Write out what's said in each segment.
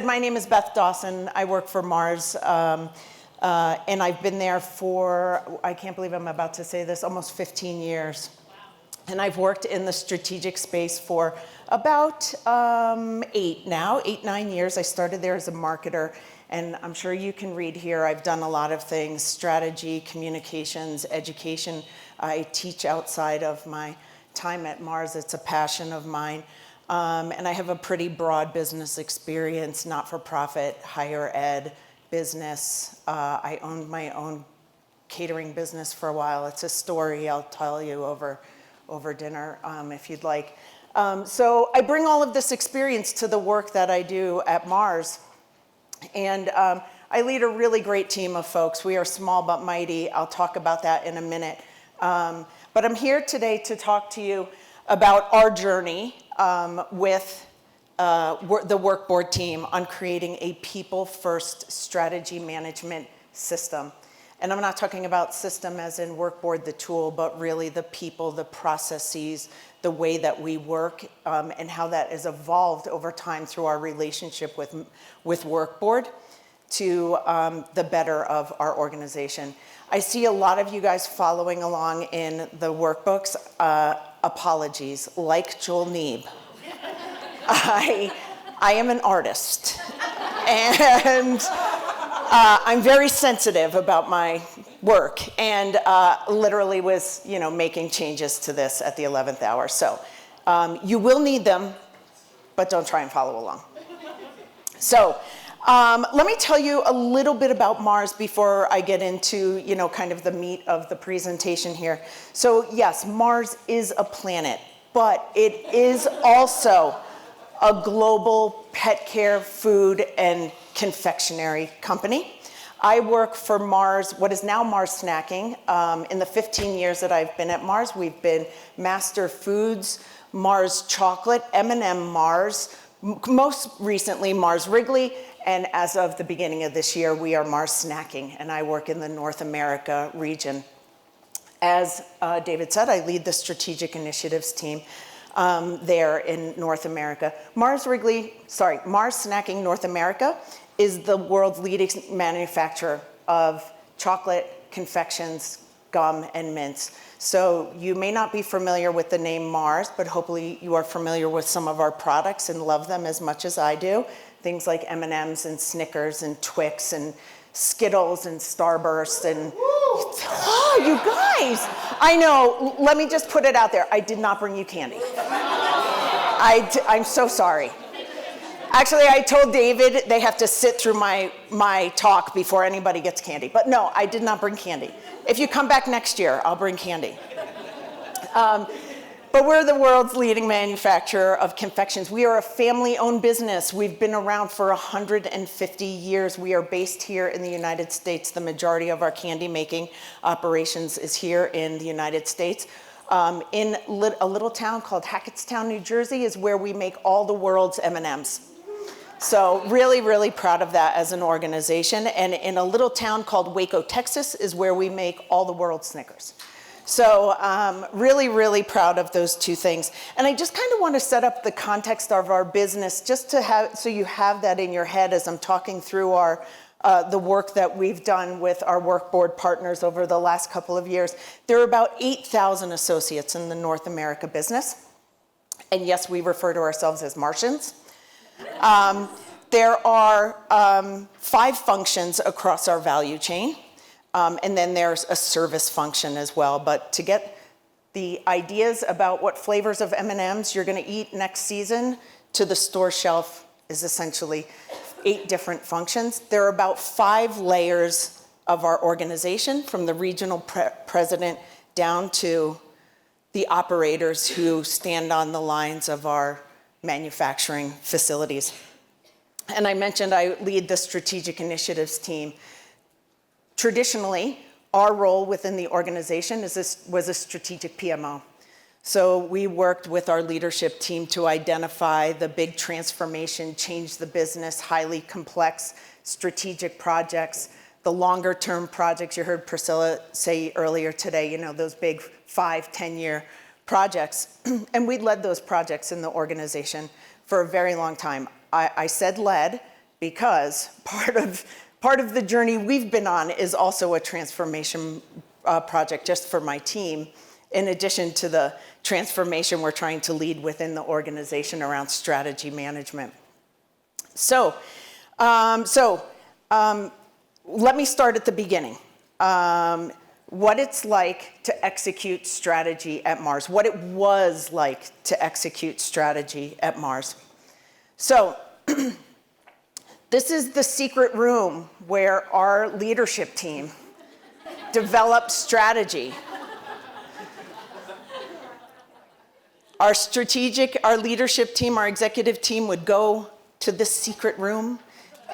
my name is Beth Dawson. I work for Mars, and I've been there for, I can't believe I'm about to say this, almost 15 years. Wow. And I've worked in the strategic space for about 8, 9 years. I started there as a marketer, and I'm sure you can read here, I've done a lot of things: strategy, communications, education. I teach outside of my time at Mars. It's a passion of mine. And I have a pretty broad business experience, not-for-profit, higher ed, business. I owned my own catering business for a while. It's a story I'll tell you over dinner if you'd like. So I bring all of this experience to the work that I do at Mars. And I lead a really great team of folks. We are small but mighty. I'll talk about that in a minute. But I'm here today to talk to you about our journey with the WorkBoard team on creating a people-first strategy management system. And I'm not talking about system as in WorkBoard, the tool, but really the people, the processes, the way that we work, and how that has evolved over time through our relationship with WorkBoard to the better of our organization. I see a lot of you guys following along in the workbooks. Apologies, like Joel Neeb. I am an artist, and I'm very sensitive about my work, and literally was, making changes to this at the 11th hour. So you will need them, but don't try and follow along. So let me tell you a little bit about Mars before I get into, kind of the meat of the presentation here. So yes, Mars is a planet, but it is also a global pet care, food, and confectionery company. I work for Mars, what is now Mars Snacking. In the 15 years that I've been at Mars, we've been Master Foods, Mars Chocolate, M&M Mars, most recently Mars Wrigley, and as of the beginning of this year, we are Mars Snacking, and I work in the North America region. As David said, I lead the strategic initiatives team there in North America. Mars Snacking North America is the world's leading manufacturer of chocolate, confections, gum, and mints. So you may not be familiar with the name Mars, but hopefully you are familiar with some of our products and love them as much as I do. Things like M&Ms and Snickers and Twix and Skittles and Starburst and, oh, you guys. I know, let me just put it out there. I did not bring you candy. I'm so sorry. Actually, I told David they have to sit through my talk before anybody gets candy. But no, I did not bring candy. If you come back next year, I'll bring candy. But we're the world's leading manufacturer of confections. We are a family-owned business. We've been around for 150 years. We are based here in the United States. The majority of our candy-making operations is here in the United States. In a little town called Hackettstown, New Jersey, is where we make all the world's M&Ms. So really, really proud of that as an organization. And in a little town called Waco, Texas, is where we make all the world's Snickers. So really, really proud of those two things. And I just kind of want to set up the context of our business just to have, so you have that in your head as I'm talking through the work that we've done with our WorkBoard partners over the last couple of years. There are about 8,000 associates in the North America business. And yes, we refer to ourselves as Martians. There are 5 functions across our value chain. And then there's a service function as well. But to get the ideas about what flavors of M&Ms you're going to eat next season to the store shelf is essentially 8 different functions. There are about 5 layers of our organization, from the regional president down to the operators who stand on the lines of our manufacturing facilities. And I mentioned I lead the strategic initiatives team. Traditionally, our role within the organization was a strategic PMO. So we worked with our leadership team to identify the big transformation, change the business, highly complex strategic projects, the longer term projects. You heard Priscilla say earlier today, those big 5, 10-year projects. And we led those projects in the organization for a very long time. I said led because part of the journey we've been on is also a transformation project just for my team, in addition to the transformation we're trying to lead within the organization around strategy management. So let me start at the beginning. What it's like to execute strategy at Mars, what it was like to execute strategy at Mars. So this is the secret room where our leadership team developed strategy. Our leadership team, our executive team would go to this secret room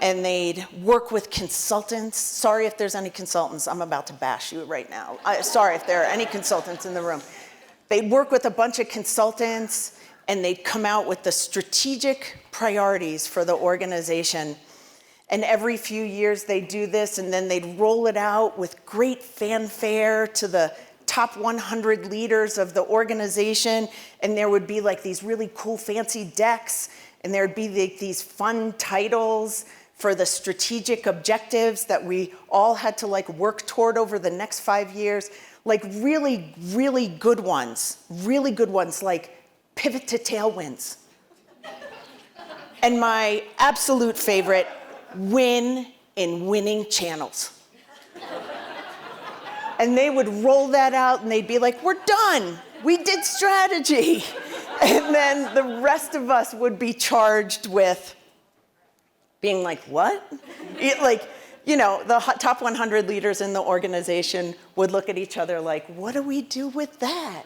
and they'd work with consultants. Sorry if there's any consultants. I'm about to bash you right now. Sorry if there are any consultants in the room. They'd work with a bunch of consultants and they'd come out with the strategic priorities for the organization. And every few years they'd do this, and then they'd roll it out with great fanfare to the top 100 leaders of the organization. And there would be like these really cool fancy decks, and there'd be these fun titles for the strategic objectives that we all had to like work toward over the next 5 years. Like really, really good ones like Pivot to Tailwinds. And my absolute favorite, Win in Winning Channels. And they would roll that out and they'd be like, we're done, we did strategy. And then the rest of us would be charged with being like, what? The top 100 leaders in the organization would look at each other like, what do we do with that?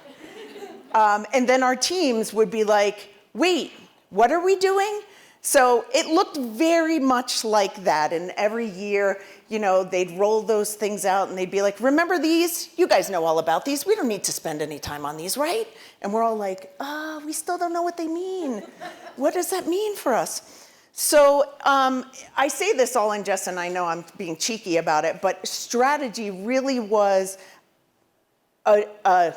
And then our teams would be like, wait, what are we doing? So it looked very much like that. And every year, they'd roll those things out and they'd be like, remember these? You guys know all about these. We don't need to spend any time on these, right? And we're all like, we still don't know what they mean. What does that mean for us? So I say this all in jest, and I know I'm being cheeky about it, but strategy really was a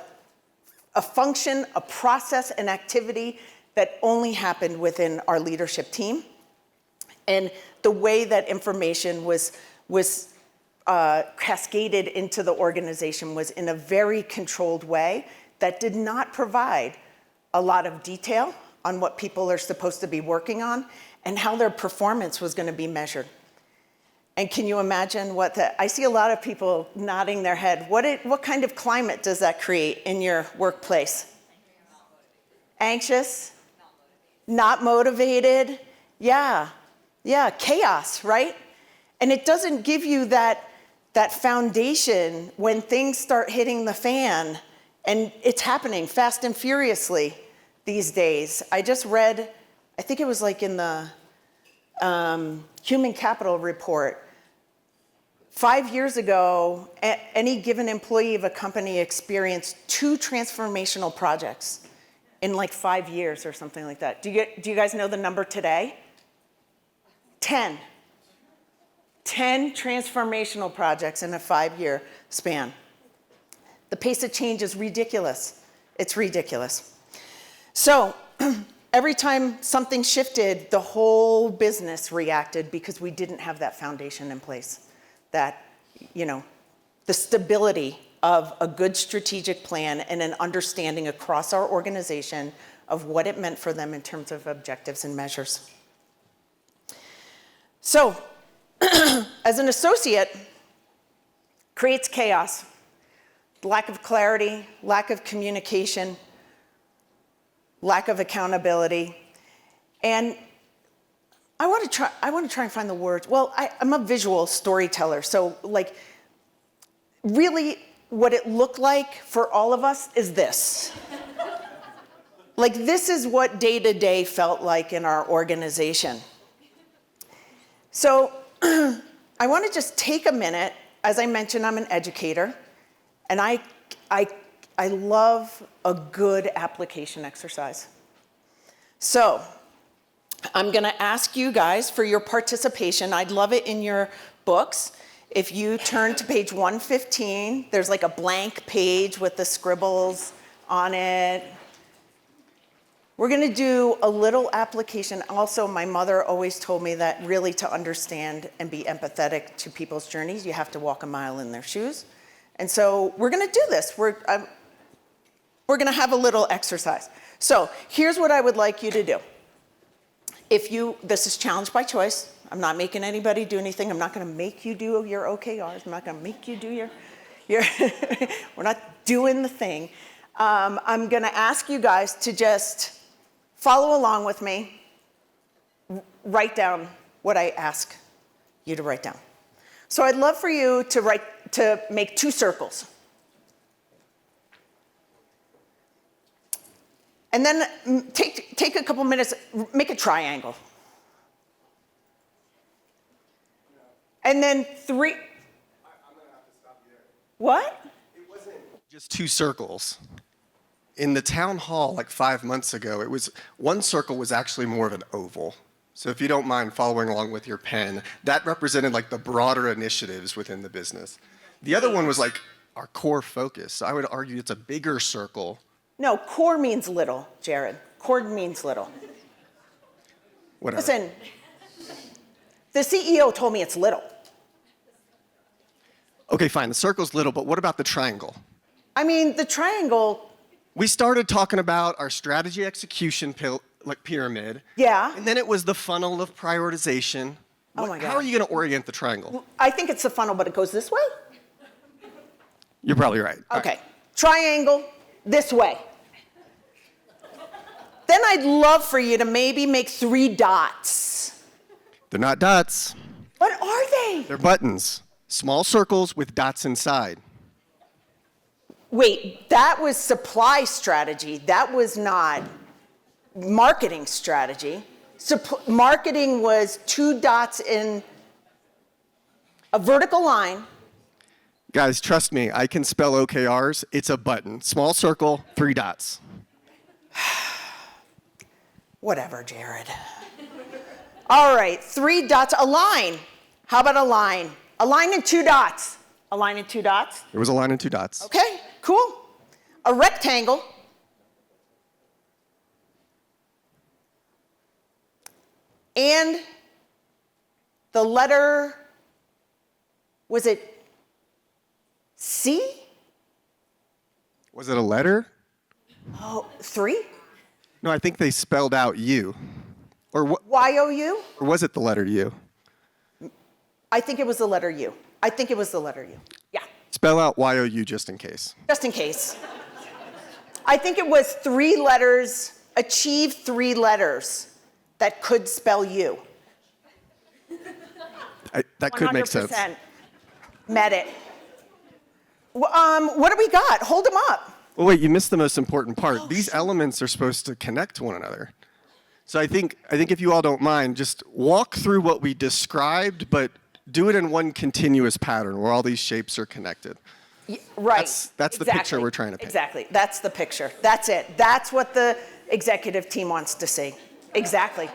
function, a process, an activity that only happened within our leadership team. And the way that information was cascaded into the organization was in a very controlled way that did not provide a lot of detail on what people are supposed to be working on and how their performance was going to be measured. And can you imagine I see a lot of people nodding their head. What kind of climate does that create in your workplace? Anxious? Not motivated? Yeah, chaos, right? And it doesn't give you that foundation when things start hitting the fan, and it's happening fast and furiously these days. I just read, I think it was like in the Human Capital Report, 5 years ago, any given employee of a company experienced 2 transformational projects in like 5 years or something like that. Do you guys know the number today? 10. 10 transformational projects in a 5-year span. The pace of change is ridiculous. It's ridiculous. So every time something shifted, the whole business reacted because we didn't have that foundation in place. That, the stability of a good strategic plan and an understanding across our organization of what it meant for them in terms of objectives and measures. So, as an associate, creates chaos, lack of clarity, lack of communication, lack of accountability. And I want to try and find the words. Well, I'm a visual storyteller, so really what it looked like for all of us is this. This is what day-to-day felt like in our organization. So I want to just take a minute. As I mentioned, I'm an educator, and I love a good application exercise. So I'm going to ask you guys for your participation. I'd love it in your books. If you turn to page 115, there's like a blank page with the scribbles on it. We're going to do a little application. Also, my mother always told me that really to understand and be empathetic to people's journeys, you have to walk a mile in their shoes. And so we're going to do this. We're going to have a little exercise. So here's what I would like you to do. This is challenge by choice. I'm not making anybody do anything. I'm not going to make you do your OKRs. I'm not going to make you do your we're not doing the thing. I'm going to ask you guys to just follow along with me. Write down what I ask you to write down. So I'd love for you to make 2 circles. And then take a couple minutes, make a triangle. And then 3. I'm going to have to stop you there. What? It wasn't just 2 circles. In the town hall like 5 months ago, one circle was actually more of an oval. So if you don't mind following along with your pen, that represented like the broader initiatives within the business. The other one was like our core focus. So I would argue it's a bigger circle. No, core means little, Jared. Core means little. Whatever. Listen, the CEO told me it's little. Okay, fine, the circle's little, but what about the triangle? I mean, the triangle. We started talking about our strategy execution pyramid. Yeah. And then it was the funnel of prioritization. Oh my God. How are you going to orient the triangle? I think it's the funnel, but it goes this way? You're probably right. Okay. Triangle, this way. Then I'd love for you to maybe make 3 dots. They're not dots. What are they? They're buttons. Small circles with dots inside. Wait, that was supply strategy. That was not marketing strategy. Marketing was 2 dots in a vertical line. Guys, trust me, I can spell OKRs. It's a button. Small circle, 3 dots. Whatever, Jared. All right, 3 dots. A line. How about a line? A line and 2 dots. A line and 2 dots? There was a line and 2 dots. Okay, cool. A rectangle. And the letter, was it C? Was it a letter? Oh, 3? No, I think they spelled out U. Or what? Y-O-U? Or was it the letter U? I think it was the letter U. I think it was the letter U. Yeah. Spell out Y-O-U just in case. Just in case. I think it was 3 letters, achieve 3 letters that could spell U. That could make sense. 100% met it. What do we got? Hold them up. Well, wait, you missed the most important part. These elements are supposed to connect to one another. So I think if you all don't mind, just walk through what we described, but do it in one continuous pattern where all these shapes are connected. Right. That's the picture we're trying to paint. Exactly. That's the picture. That's it. That's what the executive team wants to see. Exactly.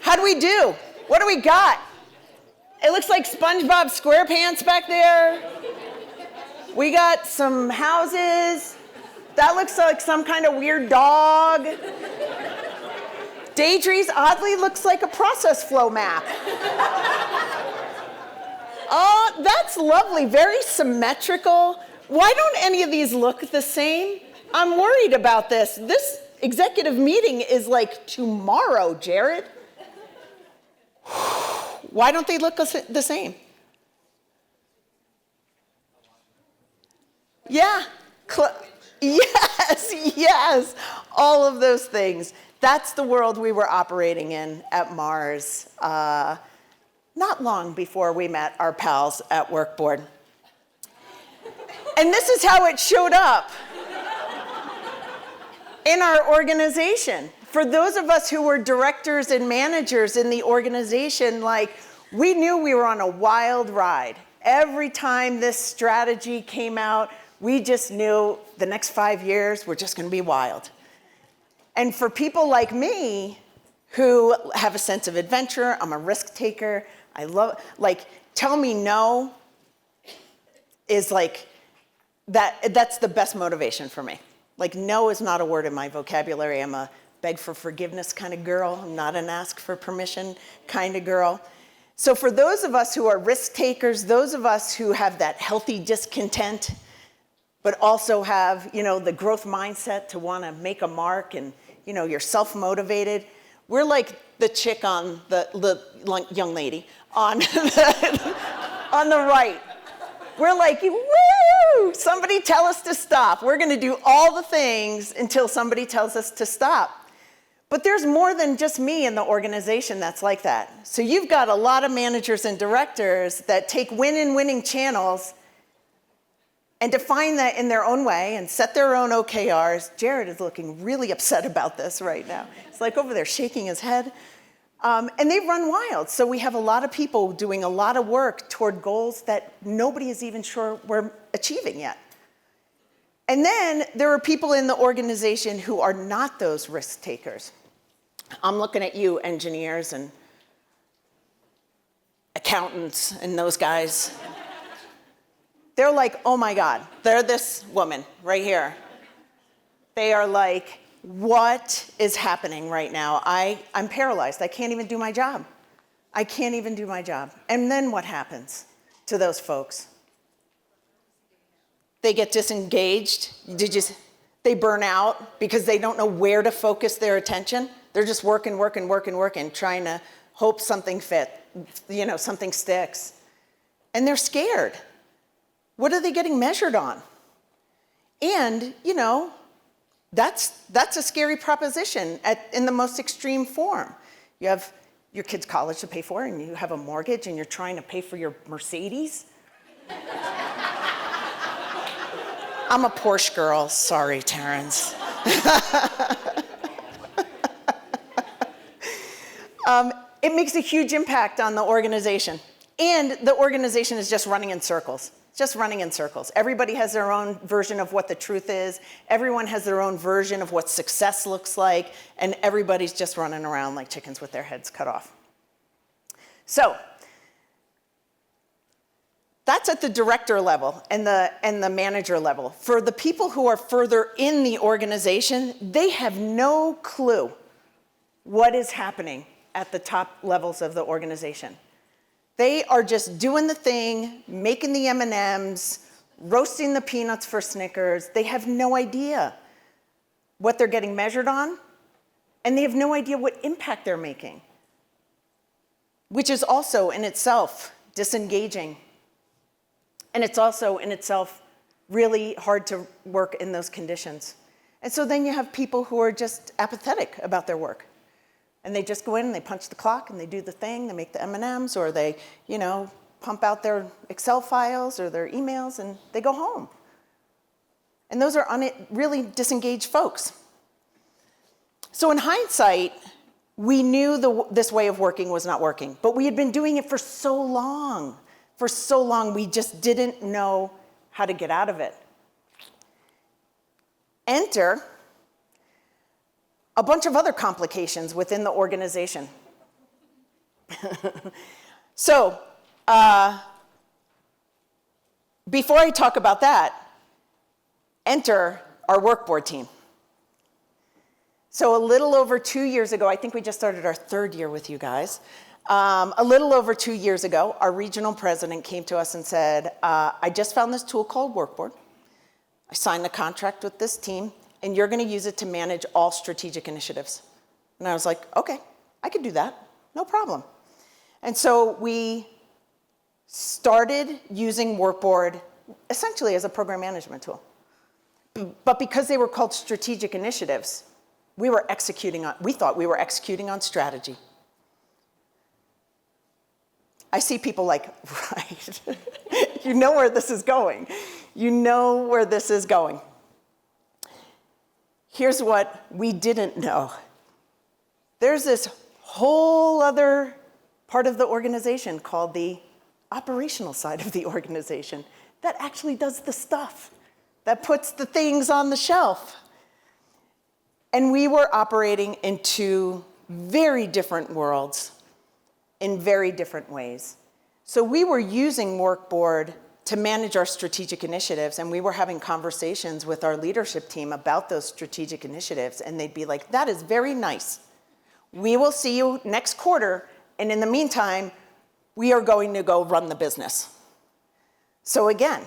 How do we do? What do we got? It looks like SpongeBob SquarePants back there. We got some houses. That looks like some kind of weird dog. Daedry's oddly looks like a process flow map. Oh, that's lovely. Very symmetrical. Why don't any of these look the same? I'm worried about this. This executive meeting is like tomorrow, Jared. Why don't they look the same? Yeah. Yes. All of those things. That's the world we were operating in at Mars not long before we met our pals at WorkBoard. And this is how it showed up in our organization. For those of us who were directors and managers in the organization, we knew we were on a wild ride. Every time this strategy came out, we just knew the next 5 years were just going to be wild. And for people like me who have a sense of adventure, I'm a risk taker, I love, tell me no is that's the best motivation for me. Like, no is not a word in my vocabulary. I'm a beg for forgiveness kind of girl. I'm not an ask for permission kind of girl. So for those of us who are risk takers, those of us who have that healthy discontent, but also have, the growth mindset to want to make a mark and, you're self-motivated, we're like the chick on the young lady on on the right. We're like, woo! Somebody tell us to stop. We're going to do all the things until somebody tells us to stop. But there's more than just me in the organization that's like that. So you've got a lot of managers and directors that take winning channels and define that in their own way and set their own OKRs. Jared is looking really upset about this right now. He's like over there shaking his head. And they run wild. So we have a lot of people doing a lot of work toward goals that nobody is even sure we're achieving yet. And then there are people in the organization who are not those risk takers. I'm looking at you, engineers and accountants and those guys. They're like, oh my God, they're this woman right here. They are like, what is happening right now? I'm paralyzed. I can't even do my job. I can't even do my job. And then what happens to those folks? They get disengaged. They burn out because they don't know where to focus their attention. They're just working, trying to hope something something sticks. And they're scared. What are they getting measured on? And, that's a scary proposition in the most extreme form. You have your kid's college to pay for, and you have a mortgage, and you're trying to pay for your Mercedes. I'm a Porsche girl. Sorry, Terrence. It makes a huge impact on the organization. And the organization is just running in circles. Just running in circles. Everybody has their own version of what the truth is. Everyone has their own version of what success looks like. And everybody's just running around like chickens with their heads cut off. So that's at the director level and the manager level. For the people who are further in the organization, they have no clue what is happening at the top levels of the organization. They are just doing the thing, making the M&Ms, roasting the peanuts for Snickers. They have no idea what they're getting measured on, and they have no idea what impact they're making, which is also in itself disengaging. And it's also in itself really hard to work in those conditions. And so then you have people who are just apathetic about their work. And they just go in and they punch the clock and they do the thing, they make the M&Ms, or they, pump out their Excel files or their emails and they go home. And those are really disengaged folks. So in hindsight, we knew this way of working was not working, but we had been doing it for so long. For so long, we just didn't know how to get out of it. Enter a bunch of other complications within the organization. So, before I talk about that, enter our WorkBoard team. So a little over 2 years ago, I think we just started our third year with you guys. A little over 2 years ago, our regional president came to us and said, I just found this tool called WorkBoard. I signed the contract with this team, and you're going to use it to manage all strategic initiatives. And I was like, okay, I could do that, no problem. And so we started using WorkBoard essentially as a program management tool. But because they were called strategic initiatives, we thought we were executing on strategy. I see people like, right, you know where this is going. You know where this is going. Here's what we didn't know. There's this whole other part of the organization called the operational side of the organization that actually does the stuff, that puts the things on the shelf. And we were operating in two very different worlds in very different ways. So we were using WorkBoard to manage our strategic initiatives, and we were having conversations with our leadership team about those strategic initiatives, and they'd be like, that is very nice. We will see you next quarter, and in the meantime, we are going to go run the business. So again,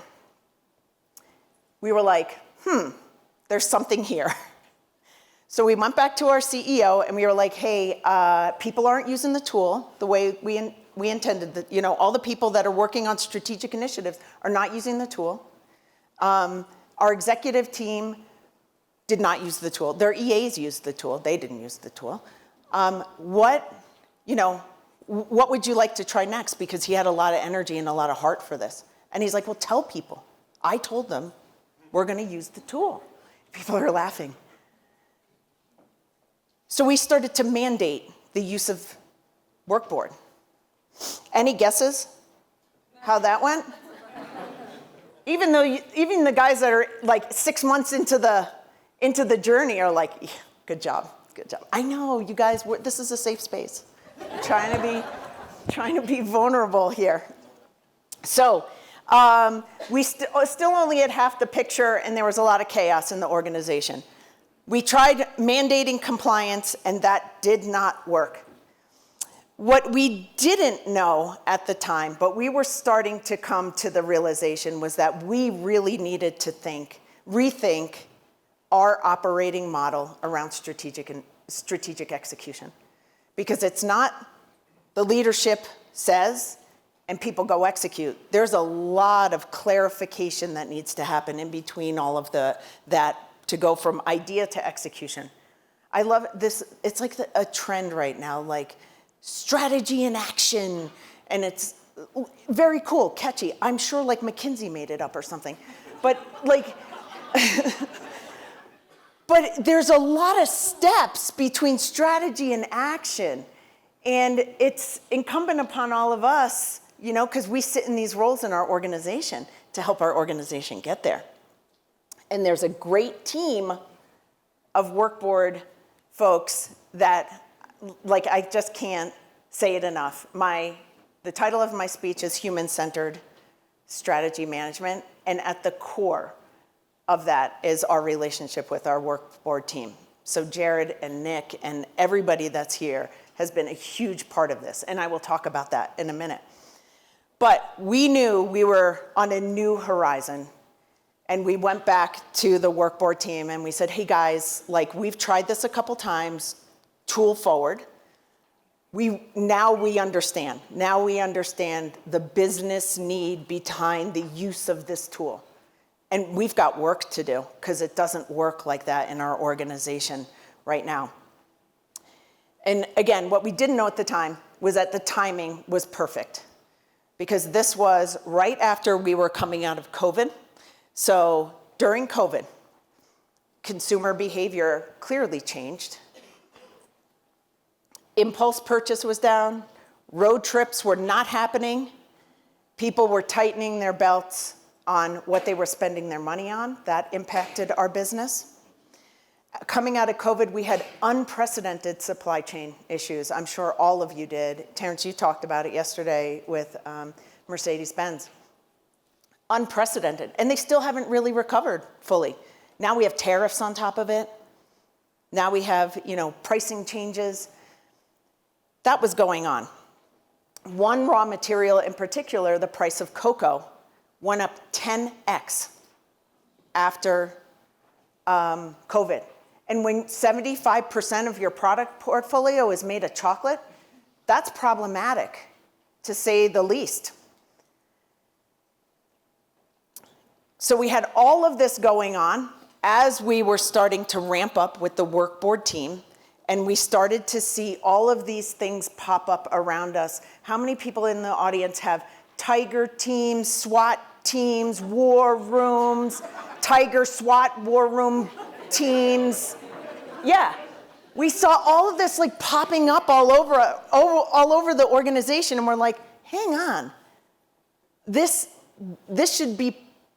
we were like, there's something here. So we went back to our CEO and we were like, hey, people aren't using the tool the way we intended. All the people that are working on strategic initiatives are not using the tool. Our executive team did not use the tool. Their EAs used the tool. They didn't use the tool. What would you like to try next? Because he had a lot of energy and a lot of heart for this. And he's like, well, tell people. I told them we're going to use the tool. People are laughing. So we started to mandate the use of WorkBoard. Any guesses how that went? Even the guys that are like 6 months into the journey are like, yeah, good job. I know, you guys, this is a safe space. Trying to be vulnerable here. So we still only had half the picture, and there was a lot of chaos in the organization. We tried mandating compliance, and that did not work. What we didn't know at the time, but we were starting to come to the realization, was that we really needed to rethink our operating model around strategic execution. Because it's not the leadership says and people go execute. There's a lot of clarification that needs to happen in between all of that to go from idea to execution. I love this. It's like a trend right now, like strategy in action. And it's very cool, catchy. I'm sure like McKinsey made it up or something. But like, but there's a lot of steps between strategy and action. And it's incumbent upon all of us, because we sit in these roles in our organization to help our organization get there. And there's a great team of WorkBoard folks that, like, I just can't say it enough. The title of my speech is Human-Centered Strategy Management, and at the core of that is our relationship with our WorkBoard team. So Jared and Nick and everybody that's here has been a huge part of this, and I will talk about that in a minute. But we knew we were on a new horizon, and we went back to the WorkBoard team and we said, hey guys, like, we've tried this a couple times, tool forward. Now we understand. Now we understand the business need behind the use of this tool. And we've got work to do because it doesn't work like that in our organization right now. And again, what we didn't know at the time was that the timing was perfect, because this was right after we were coming out of COVID. So during COVID, consumer behavior clearly changed. Impulse purchase was down. Road trips were not happening. People were tightening their belts on what they were spending their money on. That impacted our business. Coming out of COVID, we had unprecedented supply chain issues. I'm sure all of you did. Terrence, you talked about it yesterday with Mercedes-Benz. Unprecedented. And they still haven't really recovered fully. Now we have tariffs on top of it. Now we have, pricing changes. That was going on. One raw material in particular, the price of cocoa, went up 10x after COVID. And when 75% of your product portfolio is made of chocolate, that's problematic, to say the least. So we had all of this going on as we were starting to ramp up with the WorkBoard team, and we started to see all of these things pop up around us. How many people in the audience have Tiger teams, SWAT teams, war rooms, Tiger SWAT war room teams? Yeah, we saw all of this like popping up all over the organization, and we're like, hang on,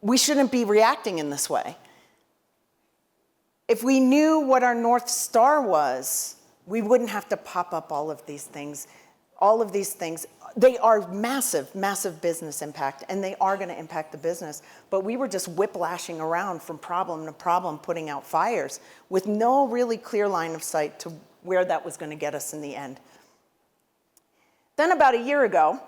we shouldn't be reacting in this way. If we knew what our North Star was, we wouldn't have to pop up all of these things. all of these things, they are massive, massive business impact, and they are going to impact the business. But we were just whiplashing around from problem to problem, putting out fires with no really clear line of sight to where that was going to get us in the end. Then about a year ago,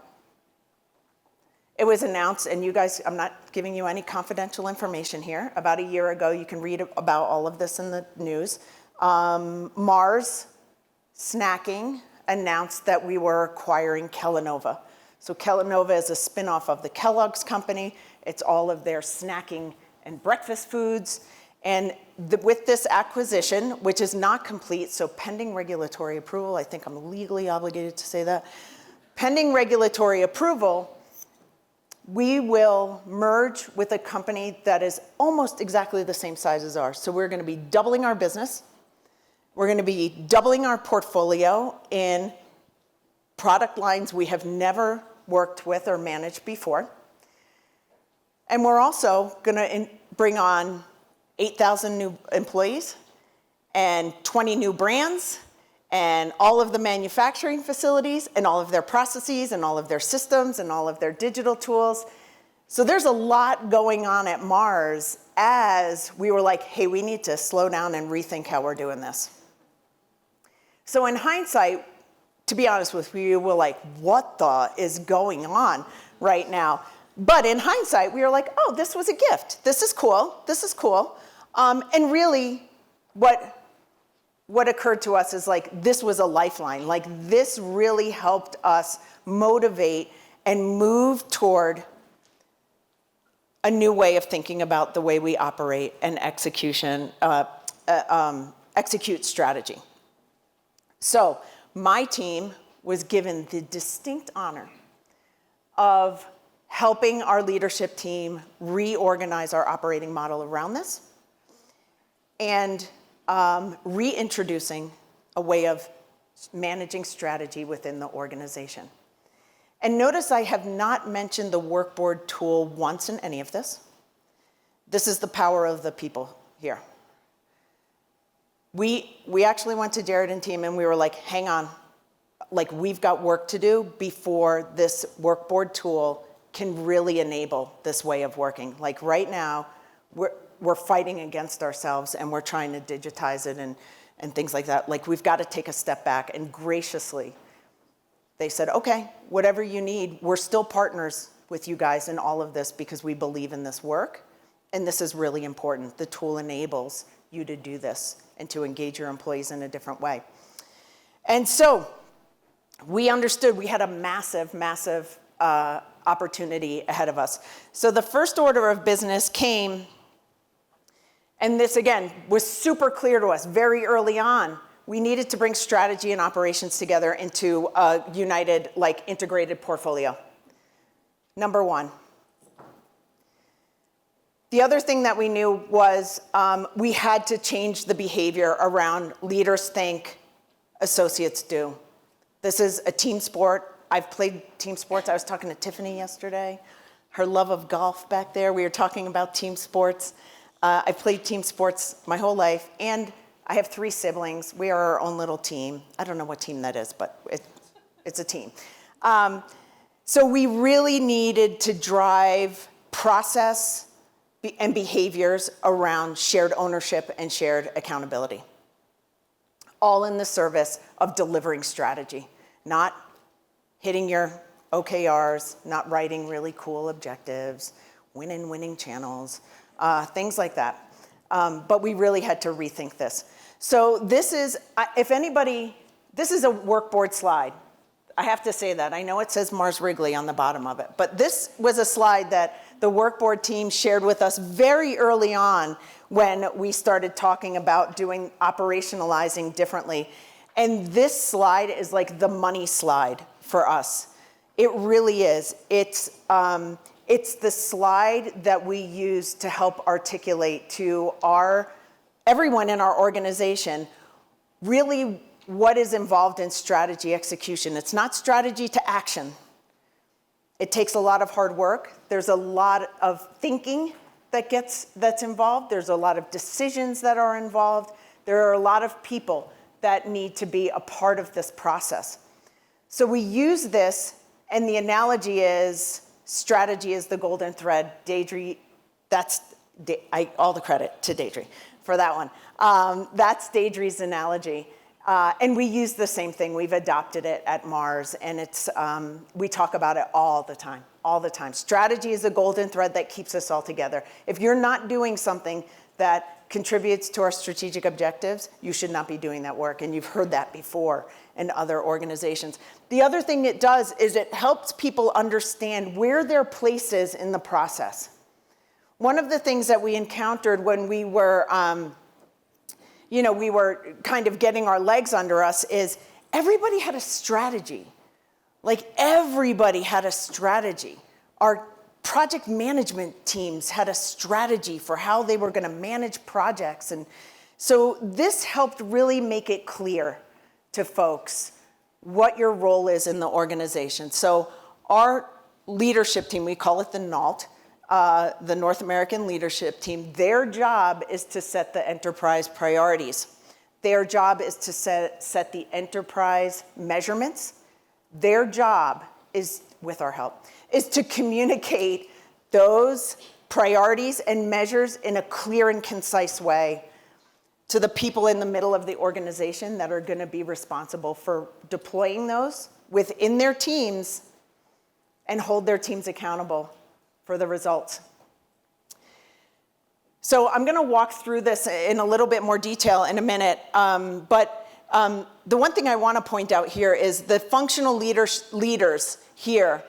it was announced, and you guys, I'm not giving you any confidential information here. About a year ago, you can read about all of this in the news. Mars Snacking announced that we were acquiring Kellanova. So Kellanova is a spinoff of the Kellogg's company. It's all of their snacking and breakfast foods. And with this acquisition, which is not complete, so pending regulatory approval, I think I'm legally obligated to say that, pending regulatory approval, we will merge with a company that is almost exactly the same size as ours. So we're going to be doubling our business. We're going to be doubling our portfolio in product lines we have never worked with or managed before. And we're also going to bring on 8,000 new employees and 20 new brands and all of the manufacturing facilities and all of their processes and all of their systems and all of their digital tools. So there's a lot going on at Mars as we were like, hey, we need to slow down and rethink how we're doing this. So in hindsight, to be honest with you, we're like, what the is going on right now? But in hindsight, we were like, oh, this was a gift. This is cool. This is cool. And really, what occurred to us is like, this was a lifeline. Like, this really helped us motivate and move toward a new way of thinking about the way we operate and execute strategy. So my team was given the distinct honor of helping our leadership team reorganize our operating model around this and reintroducing a way of managing strategy within the organization. And notice I have not mentioned the WorkBoard tool once in any of this. This is the power of the people here. We actually went to Jared and team and we were like, hang on, like we've got work to do before this WorkBoard tool can really enable this way of working. Like right now, we're fighting against ourselves and we're trying to digitize it and things like that. Like we've got to take a step back, and graciously, they said, okay, whatever you need, we're still partners with you guys in all of this because we believe in this work. And this is really important. The tool enables you to do this and to engage your employees in a different way. And so we understood we had a massive, massive opportunity ahead of us. So the first order of business came, and this again was super clear to us very early on. We needed to bring strategy and operations together into a united, like integrated portfolio. Number one. The other thing that we knew was we had to change the behavior around leaders think, associates do. This is a team sport. I've played team sports. I was talking to Tiffany yesterday. Her love of golf back there. We were talking about team sports. I've played team sports my whole life, and I have 3 siblings. We are our own little team. I don't know what team that is, but it's a team. So we really needed to drive process and behaviors around shared ownership and shared accountability, all in the service of delivering strategy, not hitting your OKRs, not writing really cool objectives, winning channels, things like that. But we really had to rethink this. So this is, if anybody, this is a WorkBoard slide. I have to say that. I know it says Mars Wrigley on the bottom of it, but this was a slide that the WorkBoard team shared with us very early on when we started talking about operationalizing differently. And this slide is like the money slide for us. It really is. It's the slide that we use to help articulate to everyone in our organization really what is involved in strategy execution. It's not strategy to action. It takes a lot of hard work. There's a lot of thinking that's involved. There's a lot of decisions that are involved. There are a lot of people that need to be a part of this process. So we use this, and the analogy is strategy is the golden thread. Deidre, all the credit to Deidre for that one. That's Deidre's analogy. And we use the same thing. We've adopted it at Mars, and we talk about it all the time, all the time. Strategy is the golden thread that keeps us all together. If you're not doing something that contributes to our strategic objectives, you should not be doing that work, and you've heard that before in other organizations. The other thing it does is it helps people understand where their place is in the process. One of the things that we encountered when we were we were kind of getting our legs under us is everybody had a strategy. Like everybody had a strategy. Our project management teams had a strategy for how they were going to manage projects. And so this helped really make it clear to folks what your role is in the organization. So our leadership team, we call it the NALT, the North American Leadership Team, their job is to set the enterprise priorities. Their job is to set the enterprise measurements. Their job is, with our help, is to communicate those priorities and measures in a clear and concise way to the people in the middle of the organization that are going to be responsible for deploying those within their teams and hold their teams accountable for the results. So I'm going to walk through this in a little bit more detail in a minute, but the one thing I want to point out here is the functional leaders here,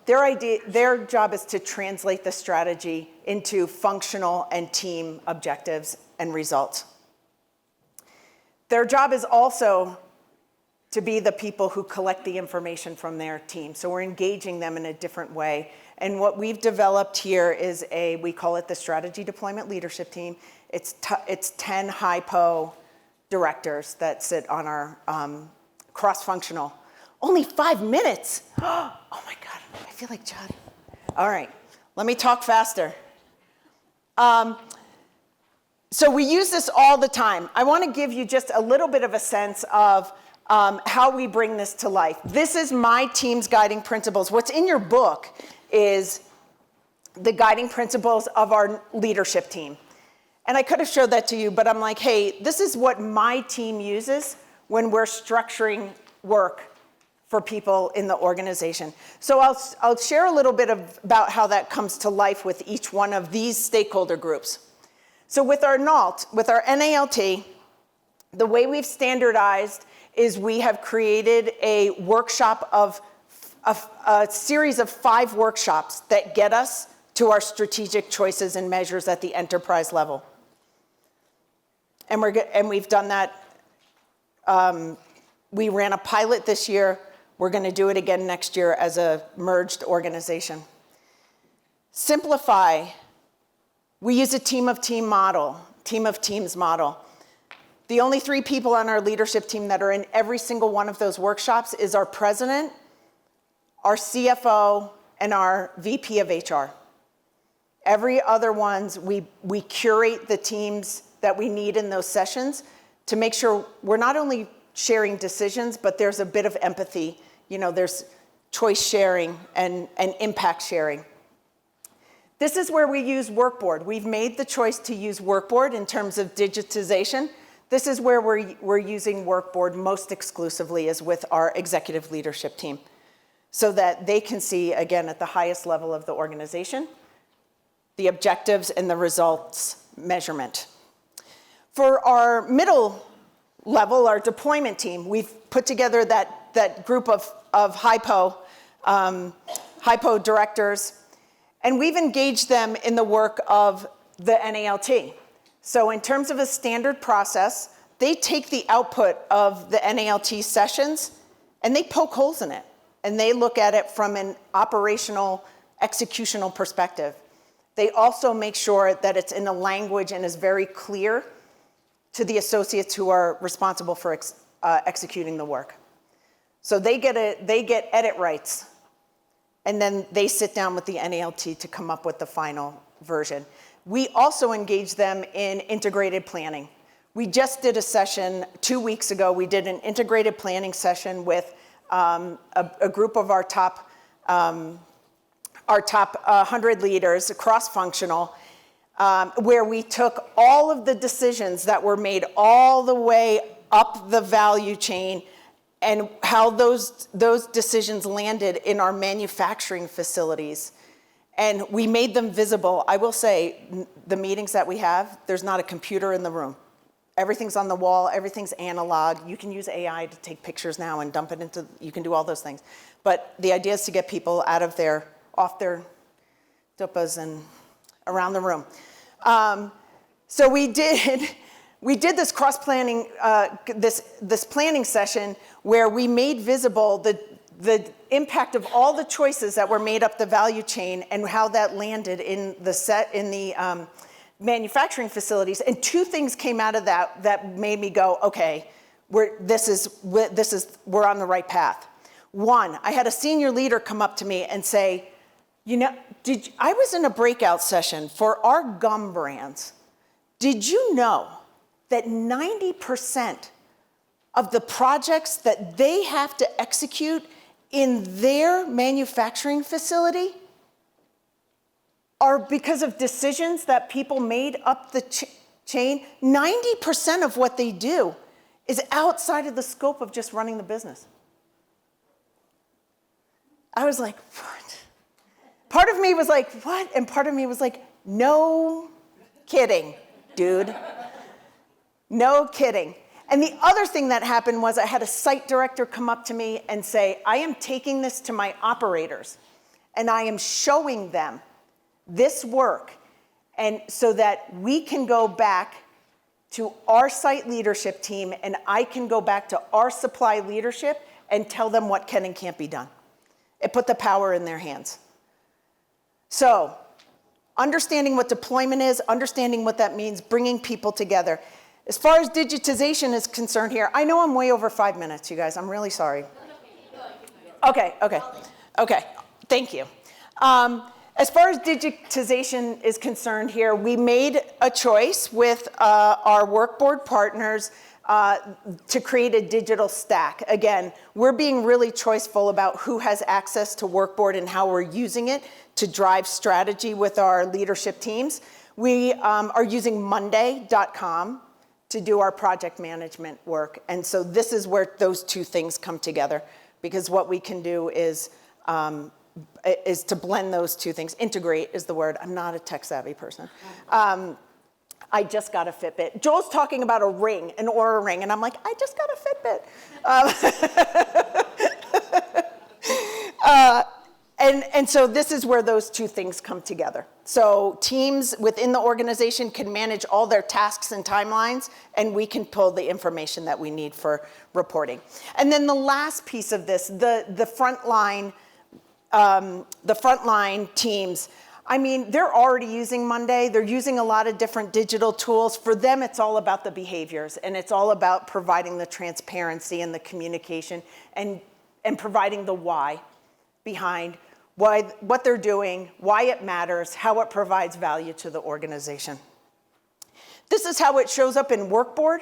their job is to translate the strategy into functional and team objectives and results. Their job is also to be the people who collect the information from their team. So we're engaging them in a different way. And what we've developed here is we call it the Strategy Deployment Leadership Team. It's 10 HiPo directors that sit on our cross-functional. Only 5 minutes. Oh my God, I feel like John. All right, let me talk faster. So we use this all the time. I want to give you just a little bit of a sense of how we bring this to life. This is my team's guiding principles. What's in your book is the guiding principles of our leadership team. And I could have showed that to you, but I'm like, hey, this is what my team uses when we're structuring work for people in the organization. So I'll share a little bit about how that comes to life with each one of these stakeholder groups. So with our NALT, with our NALT, the way we've standardized is we have created a workshop of a series of 5 workshops that get us to our strategic choices and measures at the enterprise level. And we've done that. We ran a pilot this year. We're going to do it again next year as a merged organization. Simplify. We use a team of teams model. The only 3 people on our leadership team that are in every single one of those workshops is our president, our CFO, and our VP of HR. Every other ones, we curate the teams that we need in those sessions to make sure we're not only sharing decisions, but there's a bit of empathy. There's choice sharing and impact sharing. This is where we use WorkBoard. We've made the choice to use WorkBoard in terms of digitization. This is where we're using WorkBoard most exclusively, is with our executive leadership team, so that they can see, again, at the highest level of the organization, the objectives and the results measurement. For our middle level, our deployment team, we've put together that group of HiPo directors, and we've engaged them in the work of the NALT. So in terms of a standard process, they take the output of the NALT sessions and they poke holes in it. And they look at it from an operational, executional perspective. They also make sure that it's in a language and is very clear to the associates who are responsible for executing the work. So they get edit rights, and then they sit down with the NALT to come up with the final version. We also engage them in integrated planning. We just did a session 2 weeks ago. We did an integrated planning session with a group of our top 100 leaders, cross-functional, where we took all of the decisions that were made all the way up the value chain and how those decisions landed in our manufacturing facilities. And we made them visible. I will say, the meetings that we have, there's not a computer in the room. Everything's on the wall, everything's analog. You can use AI to take pictures now and dump it into, you can do all those things. But the idea is to get people off their dupas and around the room. So we did this cross-planning, this planning session where we made visible the impact of all the choices that were made up the value chain and how that landed in the manufacturing facilities. And two things came out of that made me go, okay, we're on the right path. One, I had a senior leader come up to me and say, I was in a breakout session for our gum brands. Did you know that 90% of the projects that they have to execute in their manufacturing facility are because of decisions that people made up the chain? 90% of what they do is outside of the scope of just running the business. I was like, what? Part of me was like, what? And part of me was like, no kidding, dude. No kidding. And the other thing that happened was I had a site director come up to me and say, I am taking this to my operators and I am showing them this work, and so that we can go back to our site leadership team and I can go back to our supply leadership and tell them what can and can't be done. It put the power in their hands. So, understanding what deployment is, understanding what that means, bringing people together. As far as digitization is concerned here, I know I'm way over 5 minutes, you guys. I'm really sorry. Okay. Thank you. As far as digitization is concerned here, we made a choice with our WorkBoard partners to create a digital stack. Again, we're being really choiceful about who has access to WorkBoard and how we're using it to drive strategy with our leadership teams. We are using Monday.com to do our project management work. And so this is where those two things come together, because what we can do is to blend those two things. Integrate is the word. I'm not a tech-savvy person. I just got a Fitbit. Joel's talking about a ring, an Oura ring, and I'm like, I just got a Fitbit. And so this is where those two things come together. So teams within the organization can manage all their tasks and timelines, and we can pull the information that we need for reporting. And then the last piece of this, the frontline teams, I mean, they're already using Monday. They're using a lot of different digital tools. For them, it's all about the behaviors, and it's all about providing the transparency and the communication and providing the why behind what they're doing, why it matters, how it provides value to the organization. This is how it shows up in WorkBoard.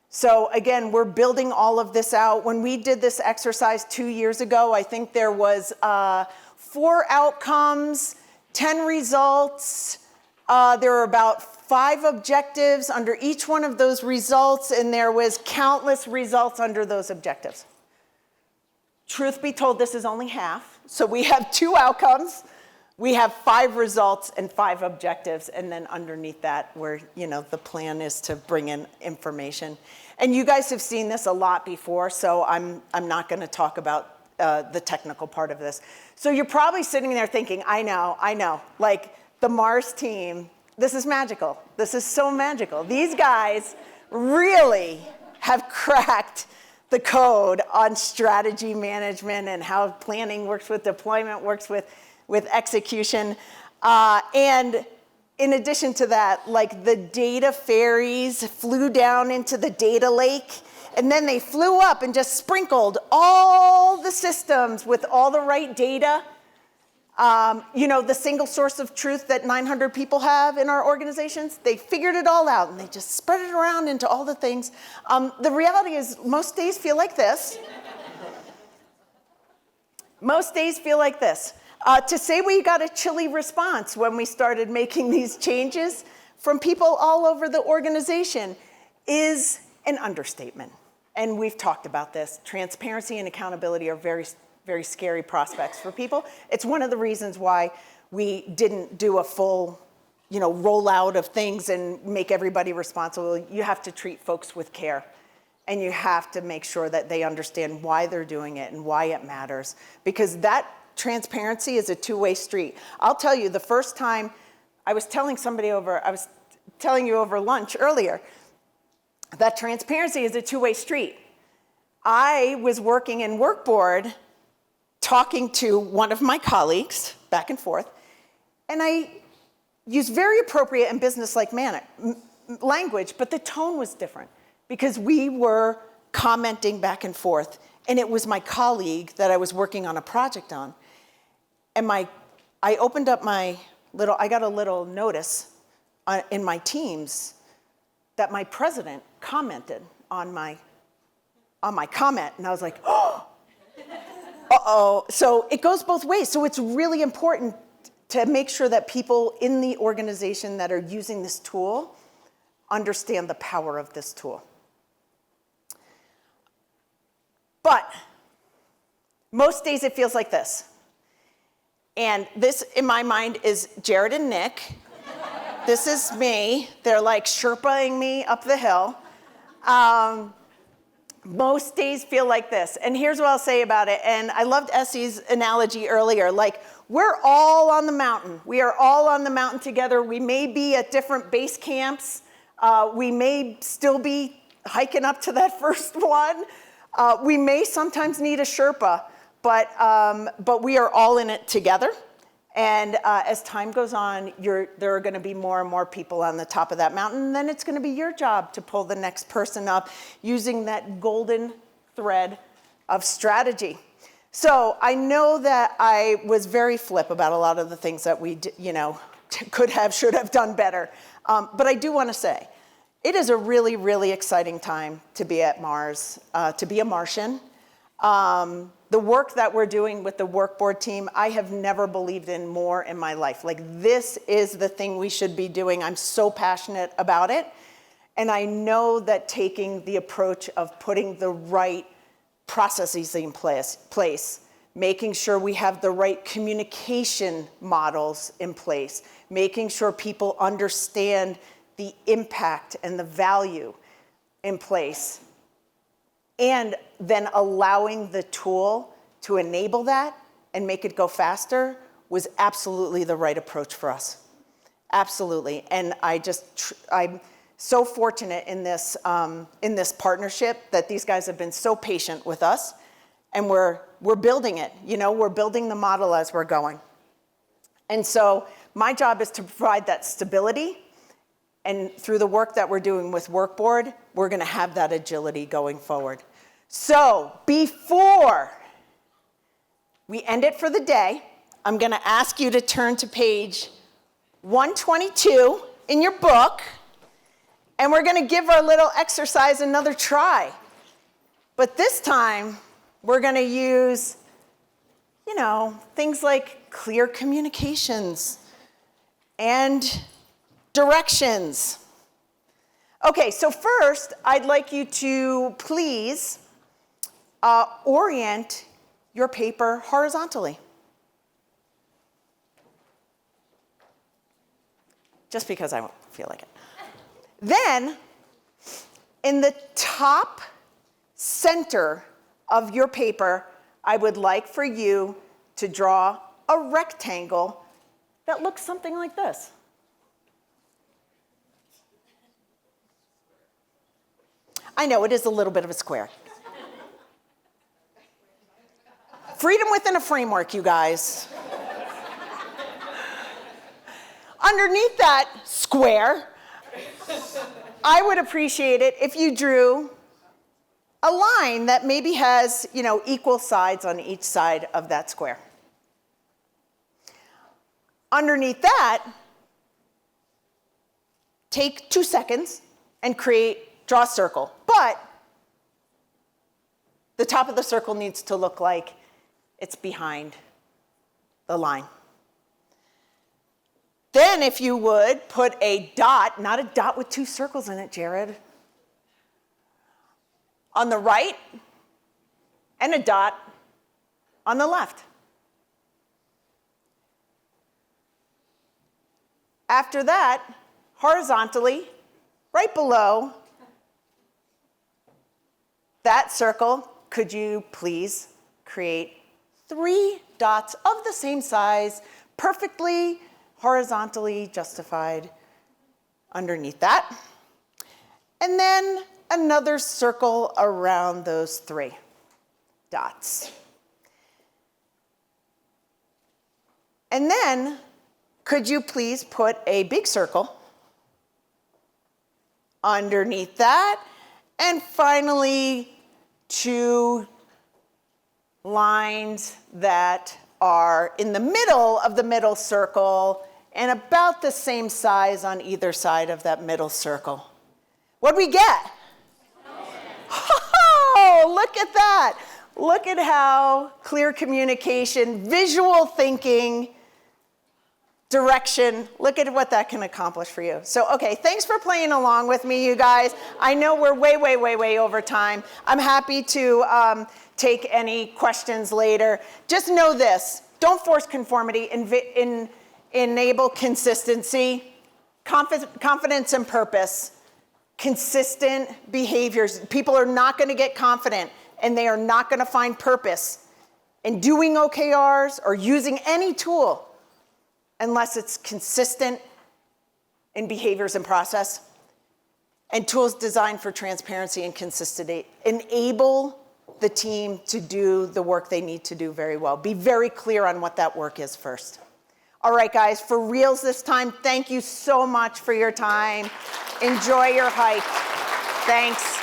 So again, we're building all of this out. When we did this exercise 2 years ago, I think there was 4 outcomes, 10 results. There were about 5 objectives under each one of those results, and there was countless results under those objectives. Truth be told, this is only half. So we have 2 outcomes, we have 5 results and 5 objectives, and then underneath that, where the plan is to bring in information. And you guys have seen this a lot before, so I'm not going to talk about the technical part of this. So you're probably sitting there thinking, I know, like the Mars team, this is magical. This is so magical. These guys really have cracked the code on strategy management and how planning works with deployment, works with execution. And in addition to that, like the data fairies flew down into the data lake, and then they flew up and just sprinkled all the systems with all the right data. The single source of truth that 900 people have in our organizations, they figured it all out and they just spread it around into all the things. The reality is most days feel like this. Most days feel like this. To say we got a chilly response when we started making these changes from people all over the organization is an understatement. And we've talked about this. Transparency and accountability are very, very scary prospects for people. It's one of the reasons why we didn't do a full, rollout of things and make everybody responsible. You have to treat folks with care. And you have to make sure that they understand why they're doing it and why it matters. Because that transparency is a two-way street. I'll tell you, the first time I was telling you over lunch earlier, that transparency is a two-way street. I was working in WorkBoard, talking to one of my colleagues, back and forth, and I used very appropriate and business-like language, but the tone was different because we were commenting back and forth, and it was my colleague that I was working on a project on. And I opened up I got a little notice in my Teams that my president commented on my comment, and I was like, oh, uh-oh. So it goes both ways. So it's really important to make sure that people in the organization that are using this tool understand the power of this tool. But most days it feels like this. And this, in my mind, is Jared and Nick. This is me. They're like Sherpaing me up the hill. Most days feel like this. And here's what I'll say about it. And I loved Essie's analogy earlier. Like, we're all on the mountain. We are all on the mountain together. We may be at different base camps. We may still be hiking up to that first one. We may sometimes need a Sherpa, but we are all in it together. And as time goes on, there are going to be more and more people on the top of that mountain. And then it's going to be your job to pull the next person up using that golden thread of strategy. So I know that I was very flip about a lot of the things that we, could have, should have done better. But I do want to say, it is a really, really exciting time to be at Mars, to be a Martian. The work that we're doing with the WorkBoard team, I have never believed in more in my life. Like, this is the thing we should be doing. I'm so passionate about it. And I know that taking the approach of putting the right processes in place, making sure we have the right communication models in place, making sure people understand the impact and the value in place, and then allowing the tool to enable that and make it go faster was absolutely the right approach for us. Absolutely. And I'm so fortunate in this partnership that these guys have been so patient with us, and we're building it. We're building the model as we're going. And so my job is to provide that stability. And through the work that we're doing with WorkBoard, we're going to have that agility going forward. So before we end it for the day, I'm going to ask you to turn to page 122 in your book, and we're going to give our little exercise another try. But this time, we're going to use, things like clear communications and directions. Okay, so first, I'd like you to please orient your paper horizontally. Just because I feel like it. Then, in the top center of your paper, I would like for you to draw a rectangle that looks something like this. I know, it is a little bit of a square. Freedom within a framework, you guys. Underneath that square, I would appreciate it if you drew a line that maybe has, equal sides on each side of that square. Underneath that, take 2 seconds and draw a circle. But the top of the circle needs to look like it's behind the line. Then if you would put a dot, not a dot with two circles in it, Jared, on the right and a dot on the left. After that, horizontally, right below that circle, could you please create 3 dots of the same size, perfectly horizontally justified underneath that. And then another circle around those 3 dots. And then, could you please put a big circle underneath that? And finally, 2 lines that are in the middle of the middle circle and about the same size on either side of that middle circle. What do we get? Oh, look at that. Look at how clear communication, visual thinking, direction, look at what that can accomplish for you. So, okay, thanks for playing along with me, you guys. I know we're way over time. I'm happy to take any questions later. Just know this, don't force conformity, enable consistency, confidence and purpose, consistent behaviors. People are not gonna get confident and they are not gonna find purpose in doing OKRs or using any tool unless it's consistent in behaviors and process, and tools designed for transparency and consistency. Enable the team to do the work they need to do very well. Be very clear on what that work is first. All right, guys, for reals this time, thank you so much for your time. Enjoy your hike. Thanks.